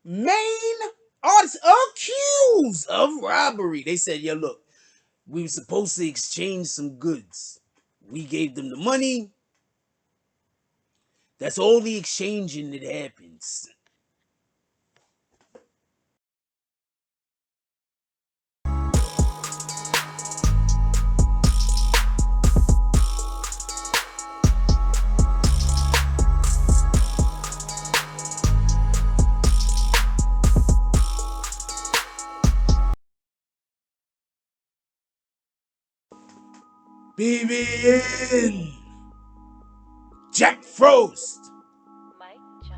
main artist accused of robbery. They said, yo, look, we were supposed to exchange some goods. We gave them the money. That's all the exchanging that happens. BBN Jack Frost.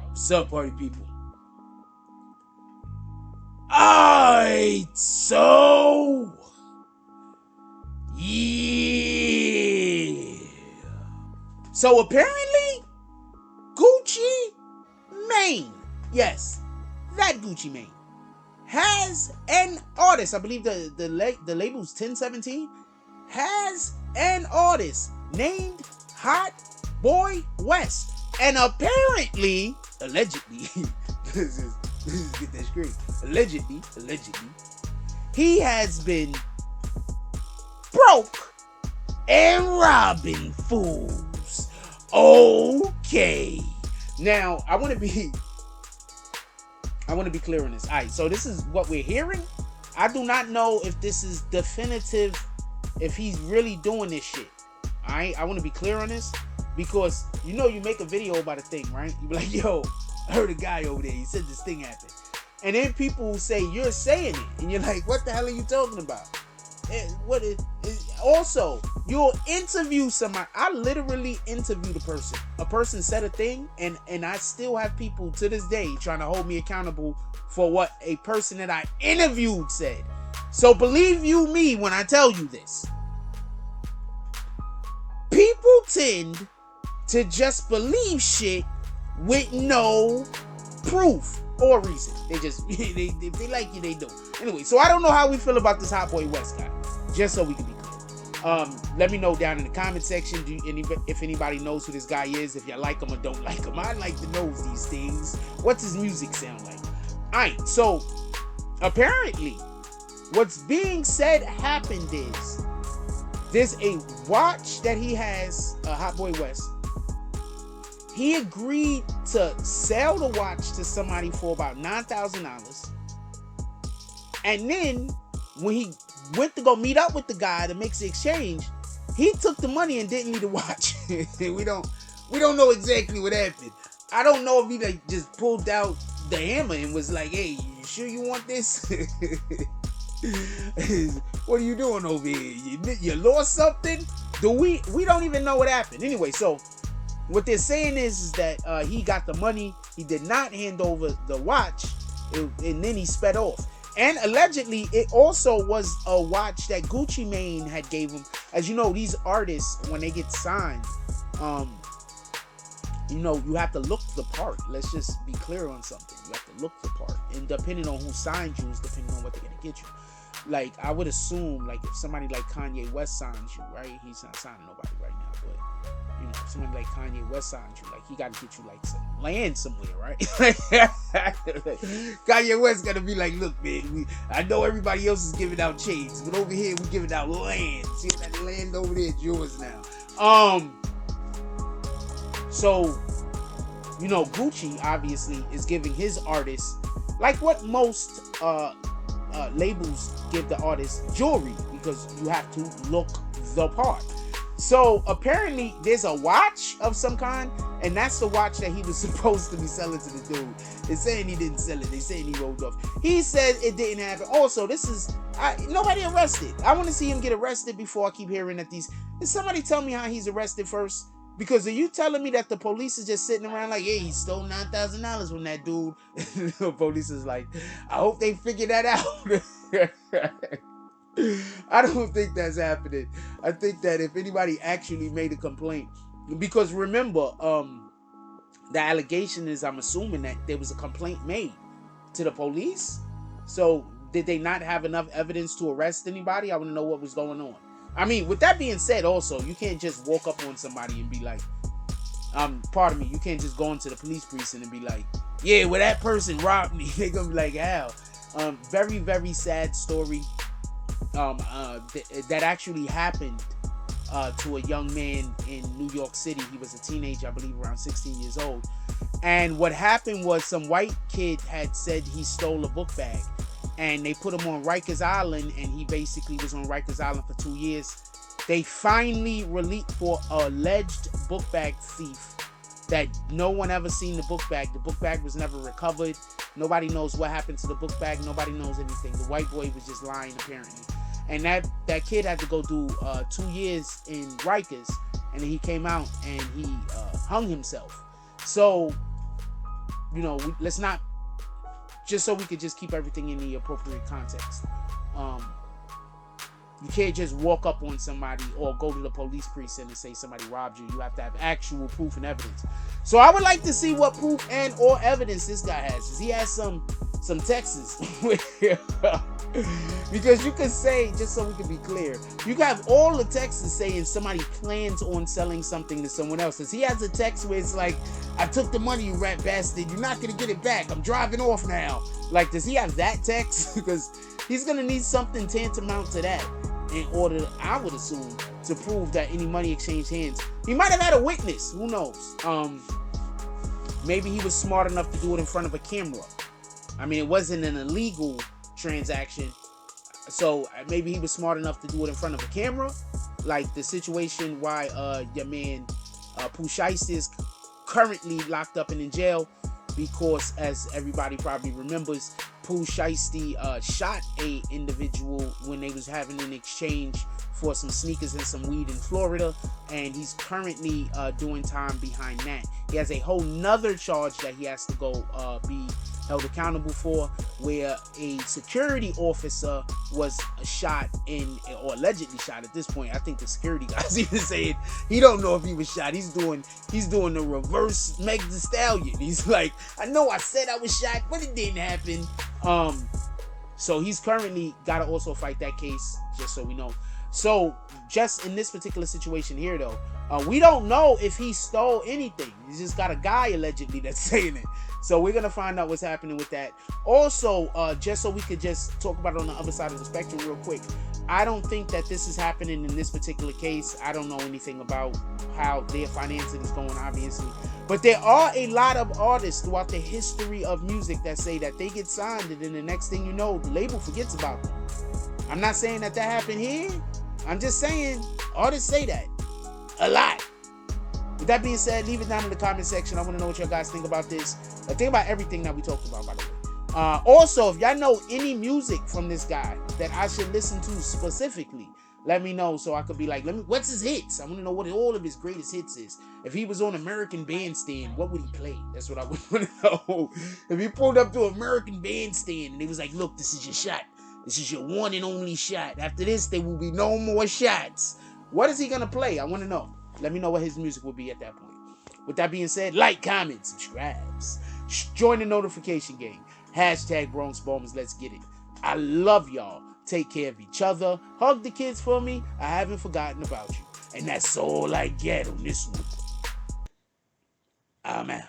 What's up, party people? Alright, so yeah. So apparently, Gucci Mane, yes, that Gucci Mane has an artist. I believe the label's 1017 has an artist named Hotboy Wes, and apparently, allegedly, this is get that straight. Allegedly, he has been broke and robbing fools. Okay, now I want to be clear on this. All right, so this is what we're hearing. I do not know if this is definitive, if he's really doing this shit. All right, I want to be clear on this, because you know, you make a video about a thing, right? You be like, yo, I heard a guy over there, he said this thing happened, and then people say you're saying it, and you're like, what the hell are you talking about? What is also, you'll interview somebody. I literally interviewed a person said a thing, and I still have people to this day trying to hold me accountable for what a person that I interviewed said. So believe you me when I tell you this. People tend to just believe shit with no proof or reason. They just, if they like you, they do. Anyway, so I don't know how we feel about this Hotboy Wes guy. Just so we can be clear. Let me know down in the comment section if anybody knows who this guy is, if you like him or don't like him. I like to know these things. What's his music sound like? Alright, so apparently what's being said happened is there's a watch that he has, Hotboy Wes. He agreed to sell the watch to somebody for about $9,000. And then when he went to go meet up with the guy to make the exchange, he took the money and didn't need the watch. we don't know exactly what happened. I don't know if he like just pulled out the hammer and was like, hey, you sure you want this? What are you doing over here? You lost something? We don't even know what happened. Anyway, so what they're saying is that he got the money, he did not hand over the watch, and then he sped off. And allegedly, it also was a watch that Gucci Mane had gave him. As you know, these artists, when they get signed, you know, you have to look the part. Let's just be clear on something. You have to look the part. And depending on who signed you is depending on what they're going to get you. Like, I would assume, like, if somebody like Kanye West signs you, right? He's not signing nobody right now, but, you know, if somebody like Kanye West signs you, like, he got to get you, like, some land somewhere, right? Kanye West got to be like, look, man, I know everybody else is giving out chains, but over here, we're giving out land. See that land over there? It's yours now. So, you know, Gucci, obviously, is giving his artists, like what most, labels give the artist, jewelry, because you have to look the part. So apparently there's a watch of some kind, and that's the watch that he was supposed to be selling to the dude. They're saying he didn't sell it. They're saying he rolled off. He said it didn't happen. Also, this is nobody arrested. I want to see him get arrested before I keep hearing that these. Did somebody tell me how he's arrested first? Because are you telling me that the police is just sitting around like, hey, he stole $9,000 from that dude? The police is like, I hope they figure that out. I don't think that's happening. I think that if anybody actually made a complaint, because remember, the allegation is, I'm assuming that there was a complaint made to the police. So did they not have enough evidence to arrest anybody? I want to know what was going on. I mean, with that being said, also, you can't just walk up on somebody and be like, pardon me, you can't just go into the police precinct and be like, yeah, well, that person robbed me. They're gonna be like, how? Very, very sad story. That actually happened to a young man in New York City. He was a teenager, I believe around 16 years old. And what happened was some white kid had said he stole a book bag. And they put him on Rikers Island, and he basically was on Rikers Island for 2 years. They finally released for alleged book bag thief that no one ever seen the book bag. The book bag was never recovered. Nobody knows what happened to the book bag. Nobody knows anything. The white boy was just lying, apparently. And that kid had to go do 2 years in Rikers, and then he came out and he hung himself. So, you know, let's not, just so we could just keep everything in the appropriate context. You can't just walk up on somebody or go to the police precinct and say somebody robbed you. You have to have actual proof and evidence. So I would like to see what proof and or evidence this guy has. Because he has some texts. Because you could say, just so we can be clear, you can have all the texts saying somebody plans on selling something to someone else. Because he has a text where it's like, I took the money, you rat bastard. You're not going to get it back. I'm driving off now. Like, does he have that text? Because he's going to need something tantamount to that in order, I would assume, to prove that any money exchanged hands. He might have had a witness. Who knows? Maybe he was smart enough to do it in front of a camera. I mean, it wasn't an illegal transaction. So maybe he was smart enough to do it in front of a camera. Like the situation why your man Pooh Shiesty is currently locked up and in jail because, as everybody probably remembers, Pooh Shiesty shot a individual when they was having an exchange for some sneakers and some weed in Florida, and he's currently doing time behind that. He has a whole nother charge that he has to go be held accountable for, where a security officer was shot or allegedly shot at this point. I think the security guys even saying he don't know if he was shot. He's doing the reverse Meg Thee Stallion. He's like, I know I said I was shot, but it didn't happen. So he's currently got to also fight that case, just so we know. So just in this particular situation here, though, we don't know if he stole anything. He's just got a guy allegedly that's saying it. So we're going to find out what's happening with that. Also, just so we could just talk about it on the other side of the spectrum real quick, I don't think that this is happening in this particular case. I don't know anything about how their financing is going, obviously. But there are a lot of artists throughout the history of music that say that they get signed, and then the next thing you know, the label forgets about them. I'm not saying that happened here. I'm just saying artists say that a lot. With that being said, leave it down in the comment section. I want to know what you guys think about this. Think about everything that we talked about, by the way. Also, if y'all know any music from this guy that I should listen to specifically, let me know so I could be like, what's his hits? I want to know what all of his greatest hits is. If he was on American Bandstand, what would he play? That's what I would want to know. If he pulled up to American Bandstand and he was like, look, this is your shot. This is your one and only shot. After this, there will be no more shots. What is he going to play? I want to know. Let me know what his music will be at that point. With that being said, like, comment, subscribes. Join the notification gang. Hashtag Bronx Bombers. Let's get it. I love y'all. Take care of each other. Hug the kids for me. I haven't forgotten about you. And that's all I get on this one. I'm out.